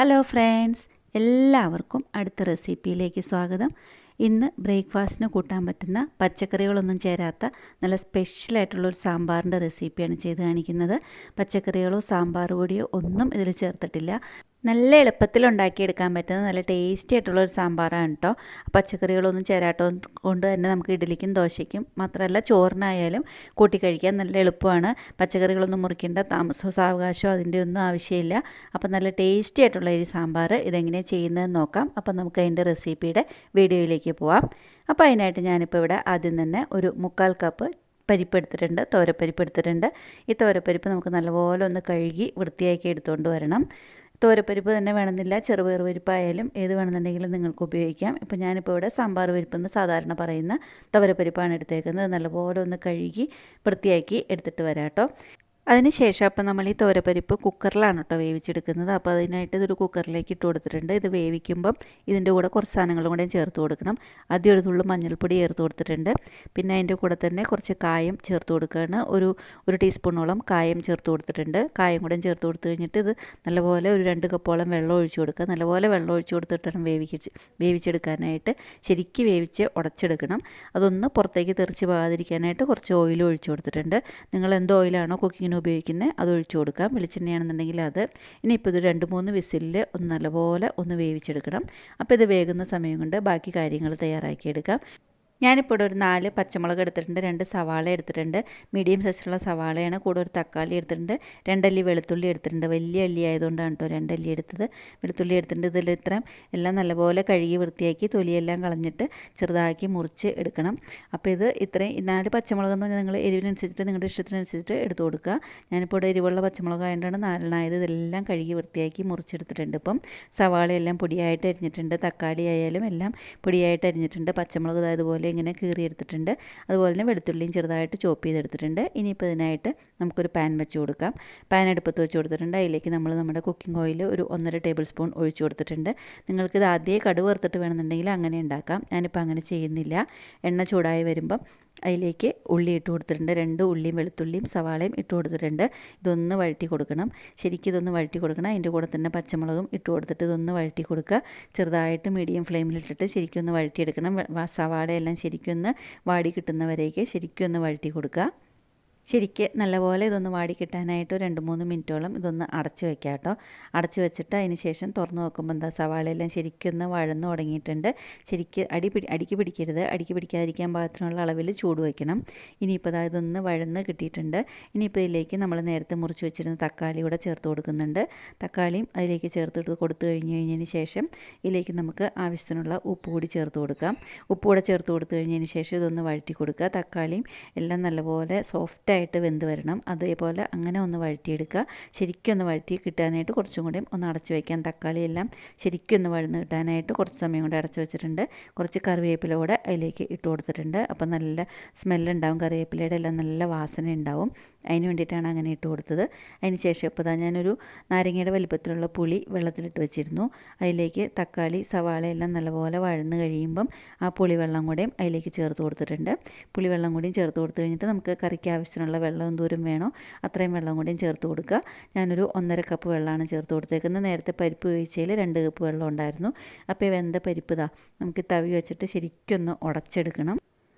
Hello friends, എല്ലാവർക്കും അടുത്ത റെസിപ്പിയിലേക്ക് സ്വാഗതം. ഇന്ന് ബ്രേക്ക്ഫാസ്റ്റിന് കൂട്ടാൻ പറ്റുന്ന പച്ചക്കറികളൊന്നും ചേരാത്ത നല്ല സ്പെഷ്യലായിട്ടുള്ളൊരു സാമ്പാറിൻ്റെ റെസിപ്പിയാണ് ചെയ്ത് കാണിക്കുന്നത്. പച്ചക്കറികളോ സാമ്പാർ പൊടിയോ ഒന്നും ഇതിൽ ചേർത്തിട്ടില്ല. നല്ല എളുപ്പത്തിൽ ഉണ്ടാക്കിയെടുക്കാൻ പറ്റുന്ന നല്ല ടേസ്റ്റി ആയിട്ടുള്ളൊരു സാമ്പാറാണ് കേട്ടോ. പച്ചക്കറികളൊന്നും ചേരാട്ടോ കൊണ്ട് തന്നെ നമുക്ക് ഇഡ്ഡലിക്കും ദോശയ്ക്കും മാത്രമല്ല ചോറിനായാലും കൂട്ടി കഴിക്കാൻ നല്ല എളുപ്പമാണ്. പച്ചക്കറികളൊന്നും മുറിക്കേണ്ട താമസമോ സാവകാശമോ അതിൻ്റെ ഒന്നും ആവശ്യമില്ല. അപ്പോൾ നല്ല ടേസ്റ്റി ആയിട്ടുള്ള ഈ സാമ്പാർ ഇതെങ്ങനെയാണ് ചെയ്യുന്നതെന്ന് നോക്കാം. അപ്പോൾ നമുക്ക് അതിൻ്റെ റെസിപ്പിയുടെ വീഡിയോയിലേക്ക് പോവാം. അപ്പോൾ അതിനായിട്ട് ഞാനിപ്പോൾ ഇവിടെ ആദ്യം തന്നെ ഒരു 3/4 കപ്പ് പരിപ്പ് എടുത്തിട്ടുണ്ട്, തോരപ്പരിപ്പ് എടുത്തിട്ടുണ്ട്. ഈ തോരപ്പരിപ്പ് നമുക്ക് നല്ലപോലെ ഒന്ന് കഴുകി വൃത്തിയാക്കി എടുത്തുകൊണ്ട് വരണം. തോരപ്പരിപ്പ് തന്നെ വേണമെന്നില്ല, ചെറുപയർ പരിപ്പായാലും ഏത് വേണമെന്നുണ്ടെങ്കിലും നിങ്ങൾക്ക് ഉപയോഗിക്കാം. ഇപ്പോൾ ഞാനിപ്പോൾ ഇവിടെ സാമ്പാർ പരിപ്പെന്ന് സാധാരണ പറയുന്ന തോരപ്പരിപ്പാണ് എടുത്തേക്കുന്നത്. നല്ലപോലെ ഒന്ന് കഴുകി വൃത്തിയാക്കി എടുത്തിട്ട് വരാം കേട്ടോ. അതിന് ശേഷം അപ്പോൾ നമ്മൾ ഈ തോരപ്പരിപ്പ് കുക്കറിലാണ് കേട്ടോ വേവിച്ചെടുക്കുന്നത്. അപ്പോൾ അതിനായിട്ട് ഇതൊരു കുക്കറിലേക്ക് ഇട്ട് കൊടുത്തിട്ടുണ്ട്. ഇത് വേവിക്കുമ്പം ഇതിൻ്റെ കൂടെ കുറച്ച് സാധനങ്ങളും കൂടെ ചേർത്ത് കൊടുക്കണം. ആദ്യം ഒരു തുള്ളി മഞ്ഞൾപ്പൊടി ചേർത്ത് കൊടുത്തിട്ടുണ്ട്. പിന്നെ അതിൻ്റെ കൂടെ തന്നെ കുറച്ച് കായം ചേർത്ത് കൊടുക്കുകയാണ്. ഒരു ടീസ്പൂണോളം കായം ചേർത്ത് കൊടുത്തിട്ടുണ്ട്. കായം കൂടെ ചേർത്ത് കൊടുത്തു കഴിഞ്ഞിട്ട് ഇത് നല്ലപോലെ ഒരു 2 കപ്പോളം വെള്ളം ഒഴിച്ച് കൊടുക്കുക. നല്ലപോലെ വെള്ളം ഒഴിച്ച് കൊടുത്തിട്ടാണ് വേവിച്ചെടുക്കാനായിട്ട്. ശരിക്ക് വേവിച്ച് ഉടച്ചെടുക്കണം. അതൊന്ന് പുറത്തേക്ക് തെറിച്ച് പോകാതിരിക്കാനായിട്ട് കുറച്ച് ഓയിൽ ഒഴിച്ച് കൊടുത്തിട്ടുണ്ട്. നിങ്ങൾ എന്ത് ഓയിലാണോ കുക്കിങ്ങിന് ഉപയോഗിക്കുന്നത് അത് ഒഴിച്ചു കൊടുക്കാം. വെളിച്ചെണ്ണയാണെന്നുണ്ടെങ്കിൽ അത്. ഇനിയിപ്പോൾ ഇത് 2-3 വിസിലിൽ ഒന്ന് നല്ലപോലെ ഒന്ന് വേവിച്ചെടുക്കണം. അപ്പോൾ ഇത് വേകുന്ന സമയം കൊണ്ട് ബാക്കി കാര്യങ്ങൾ തയ്യാറാക്കിയെടുക്കാം. ഞാനിപ്പോൾ ഇവിടെ ഒരു 4 പച്ചമുളക് എടുത്തിട്ടുണ്ട്, 2 സവാള എടുത്തിട്ടുണ്ട്. മീഡിയം സൈസിലുള്ള സവാളയാണ്. കൂടെ ഒരു തക്കാളി എടുത്തിട്ടുണ്ട്, 2 അല്ലി വെളുത്തുള്ളി എടുത്തിട്ടുണ്ട്. വലിയ അല്ലി ആയതുകൊണ്ടാണ് കേട്ടോ 2 അല്ലി എടുത്തത്. വെളുത്തുള്ളി എടുത്തിട്ടുണ്ട്. ഇതിൽ ഇത്രയും എല്ലാം നല്ലപോലെ കഴുകി വൃത്തിയാക്കി തൊലിയെല്ലാം കളഞ്ഞിട്ട് ചെറുതാക്കി മുറിച്ച് എടുക്കണം. അപ്പോൾ ഇത് ഇത്രയും 4 പച്ചമുളക് എന്ന് പറഞ്ഞാൽ നിങ്ങൾ എരിവിനനുസരിച്ചിട്ട് നിങ്ങളുടെ ഇഷ്ടത്തിനനുസരിച്ചിട്ട് എടുത്ത് കൊടുക്കുക. ഞാനിപ്പോൾ ഇവിടെ എരിവുള്ള പച്ചമുളക് ആയതുകൊണ്ടാണ് 4 ഇതെല്ലാം കഴുകി വൃത്തിയാക്കി മുറിച്ചെടുത്തിട്ടുണ്ട്. ഇപ്പം സവാളയെല്ലാം പൊടിയായിട്ട് അരിഞ്ഞിട്ടുണ്ട്, തക്കാളി ആയാലും എല്ലാം പൊടിയായിട്ട് അരിഞ്ഞിട്ടുണ്ട്. പച്ചമുളക് അതുപോലെ ഇങ്ങനെ കീറിയെടുത്തിട്ടുണ്ട്. അതുപോലെ തന്നെ വെളുത്തുള്ളിയും ചെറുതായിട്ട് ചോപ്പ് ചെയ്തെടുത്തിട്ടുണ്ട്. ഇനിയിപ്പോൾ ഇതിനായിട്ട് നമുക്കൊരു പാൻ വെച്ച് കൊടുക്കാം. പാൻ അടുപ്പത്ത് വെച്ച് കൊടുത്തിട്ടുണ്ട്. അതിലേക്ക് നമ്മുടെ കുക്കിംഗ് ഓയിൽ ഒരു 1.5 ടേബിൾ സ്പൂൺ ഒഴിച്ച് കൊടുത്തിട്ടുണ്ട്. നിങ്ങൾക്കിത് ആദ്യമേ കടുക് വറുത്തിട്ട് വേണമെന്നുണ്ടെങ്കിൽ അങ്ങനെ ഉണ്ടാക്കാം. ഞാനിപ്പോൾ അങ്ങനെ ചെയ്യുന്നില്ല. എണ്ണ ചൂടായി വരുമ്പം അതിലേക്ക് ഉള്ളി ഇട്ട് കൊടുത്തിട്ടുണ്ട്. 2 ഉള്ളിയും വെളുത്തുള്ളിയും സവാളയും ഇട്ട് കൊടുത്തിട്ടുണ്ട്. ഇതൊന്ന് വഴറ്റി കൊടുക്കണം. ശരിക്കും ഇതൊന്ന് വഴറ്റി കൊടുക്കണം. അതിൻ്റെ കൂടെ തന്നെ പച്ചമുളകും ഇട്ട് കൊടുത്തിട്ട് ഇതൊന്ന് വഴറ്റി കൊടുക്കുക. ചെറുതായിട്ട് മീഡിയം ഫ്ലെയിമിലിട്ടിട്ട് ശരിക്കും ഒന്ന് വഴറ്റിയെടുക്കണം. സവാളയെല്ലാം ശരിക്കും ഒന്ന് വാടി കിട്ടുന്നവരേക്ക് ശരിക്കും ഒന്ന് വഴറ്റി കൊടുക്കുക. ശരിക്ക് നല്ലപോലെ ഇതൊന്ന് വാടി കിട്ടാനായിട്ട് 2-3 മിനിറ്റോളം ഇതൊന്ന് അടച്ച് വെക്കാം കേട്ടോ. അടച്ച് വെച്ചിട്ട് അതിന് ശേഷം തുറന്ന് നോക്കുമ്പോൾ എന്താ സവാളയെല്ലാം ശരിക്കൊന്ന് വഴന്ന് തുടങ്ങിയിട്ടുണ്ട്. ശരിക്ക് അടിക്ക് പിടിക്കരുത്. അടിക്ക് പിടിക്കാതിരിക്കാൻ പാകത്തിനുള്ള അളവിൽ ചൂട് വയ്ക്കണം. ഇനിയിപ്പോൾ ഇതൊന്ന് വഴന്ന് കിട്ടിയിട്ടുണ്ട്. ഇനിയിപ്പോൾ ഇതിലേക്ക് നമ്മൾ നേരത്തെ മുറിച്ച് വെച്ചിരുന്ന തക്കാളി കൂടെ ചേർത്ത് കൊടുക്കുന്നുണ്ട്. തക്കാളിയും അതിലേക്ക് ചേർത്ത് കൊടുത്തു കഴിഞ്ഞതിന് ശേഷം ഇതിലേക്ക് നമുക്ക് ആവശ്യത്തിനുള്ള ഉപ്പ് കൂടി ചേർത്ത് കൊടുക്കാം. ഉപ്പ് കൂടെ ചേർത്ത് കൊടുത്തു കഴിഞ്ഞതിന് ശേഷം ഇതൊന്ന് വഴറ്റി കൊടുക്കുക. തക്കാളിയും എല്ലാം നല്ലപോലെ സോഫ്റ്റ് ആയിട്ട് വെന്ത് വരണം. അതേപോലെ അങ്ങനെ ഒന്ന് വഴറ്റിയെടുക്കുക. ശരിക്കും ഒന്ന് വഴറ്റി കിട്ടാനായിട്ട് കുറച്ചും കൂടി ഒന്ന് അടച്ചു വയ്ക്കാം. തക്കാളി എല്ലാം ശരിക്കും ഒന്ന് വഴന്ന് കിട്ടാനായിട്ട് കുറച്ച് സമയം കൊണ്ട് അടച്ചു വെച്ചിട്ടുണ്ട്. കുറച്ച് കറിവേപ്പില കൂടെ അതിലേക്ക് ഇട്ട് കൊടുത്തിട്ടുണ്ട്. അപ്പോൾ നല്ല സ്മെല്ലുണ്ടാവും. കറിവേപ്പിലയുടെ എല്ലാം നല്ല വാസന ഉണ്ടാവും. അതിന് വേണ്ടിയിട്ടാണ് അങ്ങനെ ഇട്ട് കൊടുത്തത്. അതിന് ശേഷം ഇപ്പോൾ ഞാനൊരു നാരങ്ങയുടെ വലിപ്പത്തിലുള്ള പുളി വെള്ളത്തിലിട്ട് വെച്ചിരുന്നു. അതിലേക്ക് തക്കാളി സവാള എല്ലാം നല്ലപോലെ വഴന്ന് കഴിയുമ്പം ആ പുളിവെള്ളം കൂടെയും അതിലേക്ക് ചേർത്ത് കൊടുത്തിട്ടുണ്ട്. പുളിവെള്ളം കൂടിയും ചേർത്ത് കൊടുത്തു കഴിഞ്ഞിട്ട് നമുക്ക് കറിക്ക് ആവശ്യത്തിനുള്ള വെള്ളം എന്തോരം വേണോ അത്രയും വെള്ളം കൂടിയും ചേർത്ത് കൊടുക്കുക. ഞാനൊരു 1.5 കപ്പ് വെള്ളമാണ് ചേർത്ത് കൊടുത്തേക്കുന്നത്. നേരത്തെ പരിപ്പ് വേവിച്ചതിൽ 2 കപ്പ് വെള്ളം ഉണ്ടായിരുന്നു. അപ്പോൾ വെന്ത പരിപ്പ് നമുക്ക് തവി വെച്ചിട്ട് ശരിക്കും ഒന്ന് ഉടച്ചെടുക്കണം.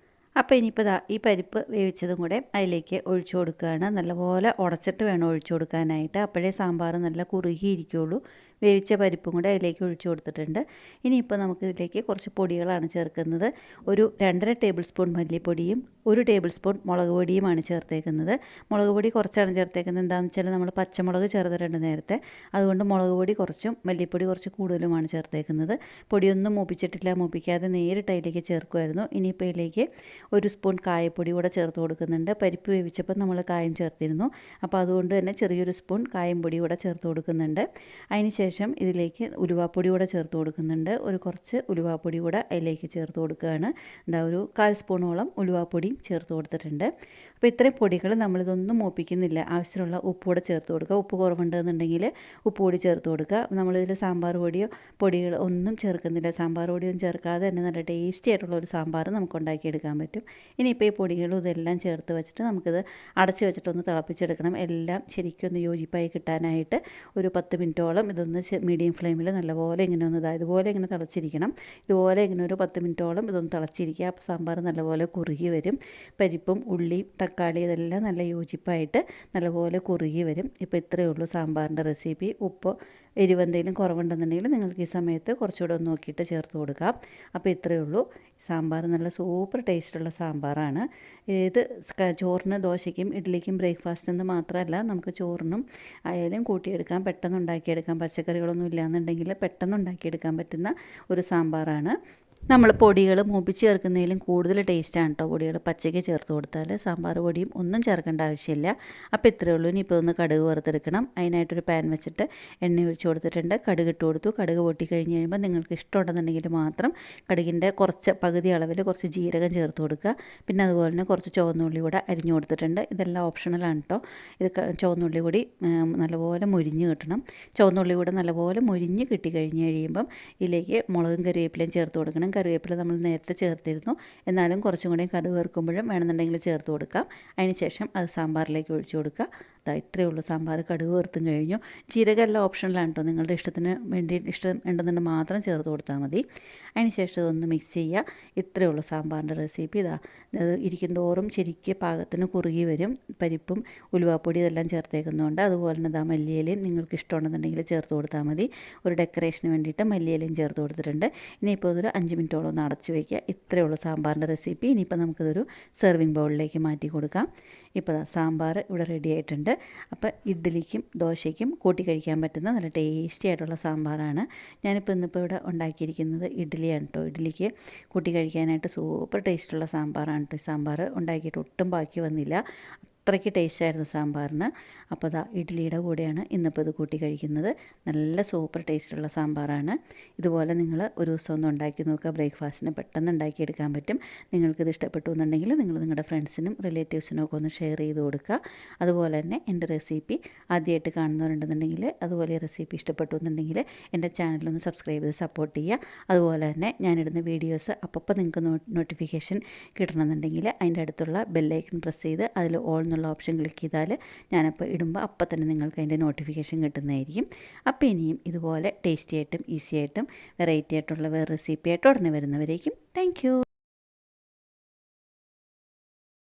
അപ്പോൾ ഇനിയിപ്പോൾ ഈ പരിപ്പ് വേവിച്ചതും കൂടെ അതിലേക്ക് ഒഴിച്ചു കൊടുക്കുകയാണ്. നല്ലപോലെ ഉടച്ചിട്ട് വേണം ഒഴിച്ചു കൊടുക്കാനായിട്ട്. അപ്പോഴേ സാമ്പാർ നല്ല കുറുകിയിരിക്കുള്ളൂ. വേവിച്ച പരിപ്പും കൂടെ അതിലേക്ക് ഒഴിച്ചു കൊടുത്തിട്ടുണ്ട്. ഇനിയിപ്പോൾ നമുക്കിതിലേക്ക് കുറച്ച് പൊടികളാണ് ചേർക്കുന്നത്. ഒരു 2.5 ടേബിൾ സ്പൂൺ മല്ലിപ്പൊടിയും 1 ടേബിൾ സ്പൂൺ മുളക് പൊടിയുമാണ് ചേർത്തേക്കുന്നത്. മുളക് പൊടി കുറച്ചാണ് ചേർത്തേക്കുന്നത്. എന്താണെന്ന് വെച്ചാൽ നമ്മൾ പച്ചമുളക് ചേർത്തിട്ടുണ്ട് നേരത്തെ. അതുകൊണ്ട് മുളക് പൊടി കുറച്ചും മല്ലിപ്പൊടി കുറച്ച് കൂടുതലുമാണ് ചേർത്തേക്കുന്നത്. പൊടിയൊന്നും മൂപ്പിച്ചിട്ടില്ല, മൂപ്പിക്കാതെ നേരിട്ട് അതിലേക്ക് ചേർക്കുമായിരുന്നു. ഇനിയിപ്പോൾ ഇതിലേക്ക് 1 സ്പൂൺ കായപ്പൊടി കൂടെ ചേർത്ത് കൊടുക്കുന്നുണ്ട്. പരിപ്പ് വേവിച്ചപ്പോൾ നമ്മൾ കായം ചേർത്തിരുന്നു. അപ്പോൾ അതുകൊണ്ട് തന്നെ ചെറിയൊരു സ്പൂൺ കായം പൊടി കൂടെ ചേർത്ത് കൊടുക്കുന്നുണ്ട്. അതിന് ശേഷം ഇതിലേക്ക് ഉലുവാപ്പൊടി കൂടെ ചേർത്ത് കൊടുക്കുന്നുണ്ട്. കുറച്ച് ഉലുവാപ്പൊടി കൂടെ അതിലേക്ക് ചേർത്ത് കൊടുക്കുകയാണ്. ഒരു 1/4 സ്പൂണോളം ഉലുവാപ്പൊടിയും ചേർത്ത് കൊടുത്തിട്ടുണ്ട്. അപ്പോൾ ഇത്രയും പൊടികൾ നമ്മളിതൊന്നും മൂപ്പിക്കുന്നില്ല. ആവശ്യമുള്ള ഉപ്പ് കൂടെ ചേർത്ത് കൊടുക്കുക. ഉപ്പ് കുറവുണ്ടെന്നുണ്ടെങ്കിൽ ഉപ്പ് കൂടി ചേർത്ത് കൊടുക്കുക. നമ്മളിതിൽ സാമ്പാർ പൊടികൾ ഒന്നും ചേർക്കുന്നില്ല. സാമ്പാർ പൊടിയൊന്നും ചേർക്കാതെ തന്നെ നല്ല ടേസ്റ്റി ആയിട്ടുള്ള ഒരു സാമ്പാർ നമുക്ക് ഉണ്ടാക്കിയെടുക്കാൻ പറ്റും. ഇനിയിപ്പോൾ ഈ പൊടികളും ഇതെല്ലാം ചേർത്ത് വെച്ചിട്ട് നമുക്കിത് അടച്ച് വെച്ചിട്ടൊന്ന് തിളപ്പിച്ചെടുക്കണം. എല്ലാം ശരിക്കും ഒന്ന് യോജിപ്പായി കിട്ടാനായിട്ട് ഒരു 10 മിനിറ്റോളം ഇതൊന്ന് മീഡിയം ഫ്ലെയിമിൽ നല്ലപോലെ ഇങ്ങനെ ഒന്ന് ഇതുപോലെ ഇങ്ങനെ തിളച്ചിരിക്കണം. ഇതുപോലെ ഇങ്ങനെ ഒരു 10 മിനിറ്റോളം ഇതൊന്ന് തിളച്ചിരിക്കുക. അപ്പോൾ സാമ്പാർ നല്ലപോലെ കുറുകി വരും. പരിപ്പും ഉള്ളിയും തക്കാളി ഇതെല്ലാം നല്ല യോജിപ്പായിട്ട് നല്ലപോലെ കുറുകി വരും. ഇപ്പോൾ ഇത്രയേ ഉള്ളൂ സാമ്പാറിൻ്റെ റെസിപ്പി. ഉപ്പ് എരിവെന്തെങ്കിലും കുറവുണ്ടെന്നുണ്ടെങ്കിൽ നിങ്ങൾക്ക് ഈ സമയത്ത് കുറച്ചുകൂടെ ഒന്ന് നോക്കിയിട്ട് ചേർത്ത് കൊടുക്കാം. അപ്പോൾ ഇത്രയേ ഉള്ളൂ. സാമ്പാർ നല്ല സൂപ്പർ ടേസ്റ്റുള്ള സാമ്പാറാണ്. ഇത് ചോറിന്, ദോശയ്ക്കും ഇഡ്ഡലിക്കും ബ്രേക്ക്ഫാസ്റ്റ് എന്ന് മാത്രമല്ല, നമുക്ക് ചോറിനും ആയാലും കൂട്ടിയെടുക്കാം, പെട്ടെന്ന് ഉണ്ടാക്കിയെടുക്കാം. പച്ചക്കറികളൊന്നും ഇല്ലയെന്നുണ്ടെങ്കിൽ പെട്ടെന്ന് ഉണ്ടാക്കിയെടുക്കാൻ പറ്റുന്ന ഒരു സാമ്പാറാണ്. നമ്മൾ പൊടികൾ മൂപ്പിച്ച് ചേർക്കുന്നതിലും കൂടുതൽ ടേസ്റ്റാണ് കേട്ടോ പൊടികൾ പച്ചയ്ക്ക് ചേർത്ത് കൊടുത്താൽ. സാമ്പാർ പൊടിയും ഒന്നും ചേർക്കേണ്ട ആവശ്യമില്ല. അപ്പോൾ ഇത്രയേ ഉള്ളൂ. ഇനിയിപ്പോൾ ഒന്ന് കടുക് വറുത്തെടുക്കണം. അതിനായിട്ടൊരു പാൻ വെച്ചിട്ട് എണ്ണ ഒഴിച്ച് കൊടുത്തിട്ടുണ്ട്. കടുക് ഇട്ട് കൊടുത്തു. കടുക് പൊട്ടി കഴിഞ്ഞ് കഴിയുമ്പോൾ നിങ്ങൾക്ക് ഇഷ്ടമുണ്ടെന്നുണ്ടെങ്കിൽ മാത്രം കടുകിൻ്റെ കുറച്ച് പകുതി അളവിൽ കുറച്ച് ജീരകം ചേർത്ത് കൊടുക്കുക. പിന്നെ അതുപോലെ തന്നെ കുറച്ച് ചുവന്നുള്ളി കൂടെ അരിഞ്ഞു കൊടുത്തിട്ടുണ്ട്. ഇതെല്ലാം ഓപ്ഷണലാണ് കേട്ടോ. ഇത് ചുവന്നുള്ളി കൂടി നല്ലപോലെ മൊരിഞ്ഞ് കിട്ടണം. ചുവന്നുള്ളി കൂടെ നല്ലപോലെ മൊരിഞ്ഞ് കിട്ടിക്കഴിഞ്ഞ് കഴിയുമ്പം ഇതിലേക്ക് മുളകും കറിവേപ്പിലയും ചേർത്ത് കൊടുക്കണം. കറിവേപ്പില നമ്മൾ നേരത്തെ ചേർത്തിരുന്നു, എന്നാലും കുറച്ചും കൂടി കടുക് വറുക്കുമ്പോഴും വേണമെന്നുണ്ടെങ്കിൽ ചേർത്ത് കൊടുക്കാം. അതിന് ശേഷം അത് സാമ്പാറിലേക്ക് ഒഴിച്ചു കൊടുക്കുക. ഇത്രയേ ഉള്ളൂ. സാമ്പാർ കടുക് വറുത്തും കഴിഞ്ഞു. ജീരകം എല്ലാം ഓപ്ഷനിലാണ് കേട്ടോ. നിങ്ങളുടെ ഇഷ്ടത്തിന് വേണ്ടി ഇഷ്ടം ഉണ്ടെന്നുണ്ടെങ്കിൽ മാത്രം ചേർത്ത് കൊടുത്താൽ മതി. അതിന് ശേഷം ഇതൊന്ന് മിക്സ് ചെയ്യുക. ഇത്രയേ ഉള്ളൂ സാമ്പാറിൻ്റെ റെസിപ്പി. ഇരിക്കും തോറും ശരിക്ക് പാകത്തിന് കുറുകി വരും. പരിപ്പും ഉലുവാപ്പൊടി ഇതെല്ലാം ചേർത്തേക്കുന്നതുകൊണ്ട്. അതുപോലെ തന്നെ മല്ലിയിലയും നിങ്ങൾക്ക് ഇഷ്ടമുണ്ടെന്നുണ്ടെങ്കിൽ ചേർത്ത് കൊടുത്താൽ മതി. ഒരു ഡെക്കറേഷന് വേണ്ടിയിട്ട് മല്ലിയിലയും ചേർത്ത് കൊടുത്തിട്ടുണ്ട്. ഇനിയിപ്പോൾ ഇതൊരു 5 മിനിറ്റോളം ഒന്ന് അടച്ചു വയ്ക്കുക. ഇത്രയേ ഉള്ളൂ സാമ്പാറിൻ്റെ റെസിപ്പി. ഇനിയിപ്പോൾ നമുക്കിതൊരു സെർവിങ് ബൗളിലേക്ക് മാറ്റി കൊടുക്കാം. ഇപ്പോൾ സാമ്പാർ ഇവിടെ റെഡി ആയിട്ടുണ്ട്. അപ്പോൾ ഇഡ്ഡലിക്കും ദോശയ്ക്കും കൂട്ടി കഴിക്കാൻ പറ്റുന്ന നല്ല ടേസ്റ്റി ആയിട്ടുള്ള സാമ്പാറാണ്. ഇന്നിപ്പോൾ ഇവിടെ ഉണ്ടാക്കിയിരിക്കുന്നത് ഇഡ്ഡലിയാണ് കേട്ടോ. ഇഡ്ഡലിക്ക് കൂട്ടി കഴിക്കാനായിട്ട് സൂപ്പർ ടേസ്റ്റുള്ള സാമ്പാറാണ് കേട്ടോ. സാമ്പാർ ഉണ്ടാക്കിയിട്ട് ഒട്ടും ബാക്കി വന്നില്ല. അത്രയ്ക്ക് ടേസ്റ്റായിരുന്നു സാമ്പാറിന്. അപ്പോൾ ഇഡ്ഡലിയുടെ കൂടെയാണ് ഇന്നിപ്പോൾ ഇത് കൂട്ടി കഴിക്കുന്നത്. നല്ല സൂപ്പർ ടേസ്റ്റുള്ള സാമ്പാറാണ്. ഇതുപോലെ നിങ്ങൾ ഒരു ദിവസം ഒന്ന് ഉണ്ടാക്കി നോക്കുക. ബ്രേക്ക്ഫാസ്റ്റിന് പെട്ടെന്ന് ഉണ്ടാക്കിയെടുക്കാൻ പറ്റും. നിങ്ങൾക്കിത് ഇഷ്ടപ്പെട്ടു എന്നുണ്ടെങ്കിൽ നിങ്ങൾ നിങ്ങളുടെ ഫ്രണ്ട്സിനും റിലേറ്റീവ്സിനും ഒക്കെ ഒന്ന് ഷെയർ ചെയ്ത് കൊടുക്കുക. അതുപോലെ തന്നെ എൻ്റെ റെസിപ്പി ആദ്യമായിട്ട് കാണുന്നവരുണ്ടെന്നുണ്ടെങ്കിൽ, അതുപോലെ ഈ റെസിപ്പി ഇഷ്ടപ്പെട്ടു എന്നുണ്ടെങ്കിൽ എൻ്റെ ചാനലൊന്ന് സബ്സ്ക്രൈബ് ചെയ്ത് സപ്പോർട്ട് ചെയ്യുക. അതുപോലെ തന്നെ ഞാനിടുന്ന വീഡിയോസ് അപ്പോൾ നിങ്ങൾക്ക് നോട്ടിഫിക്കേഷൻ കിട്ടണമെന്നുണ്ടെങ്കിൽ അതിൻ്റെ അടുത്തുള്ള ബെല്ലൈക്കൺ പ്രസ് ചെയ്ത് അതിൽ ഓൾ എന്നുള്ള ഓപ്ഷൻ ക്ലിക്ക് ചെയ്താൽ ഞാനപ്പോൾ ഇടുമ്പോൾ അപ്പം തന്നെ നിങ്ങൾക്ക് അതിൻ്റെ നോട്ടിഫിക്കേഷൻ കിട്ടുന്നതായിരിക്കും. അപ്പോൾ ഇനിയും ഇതുപോലെ ടേസ്റ്റി ആയിട്ടും ഈസി ആയിട്ടും വെറൈറ്റി ആയിട്ടുള്ള വേറെ റെസിപ്പി ആയിട്ട് ഉടനെ വരുന്നവരേക്കും താങ്ക് യു.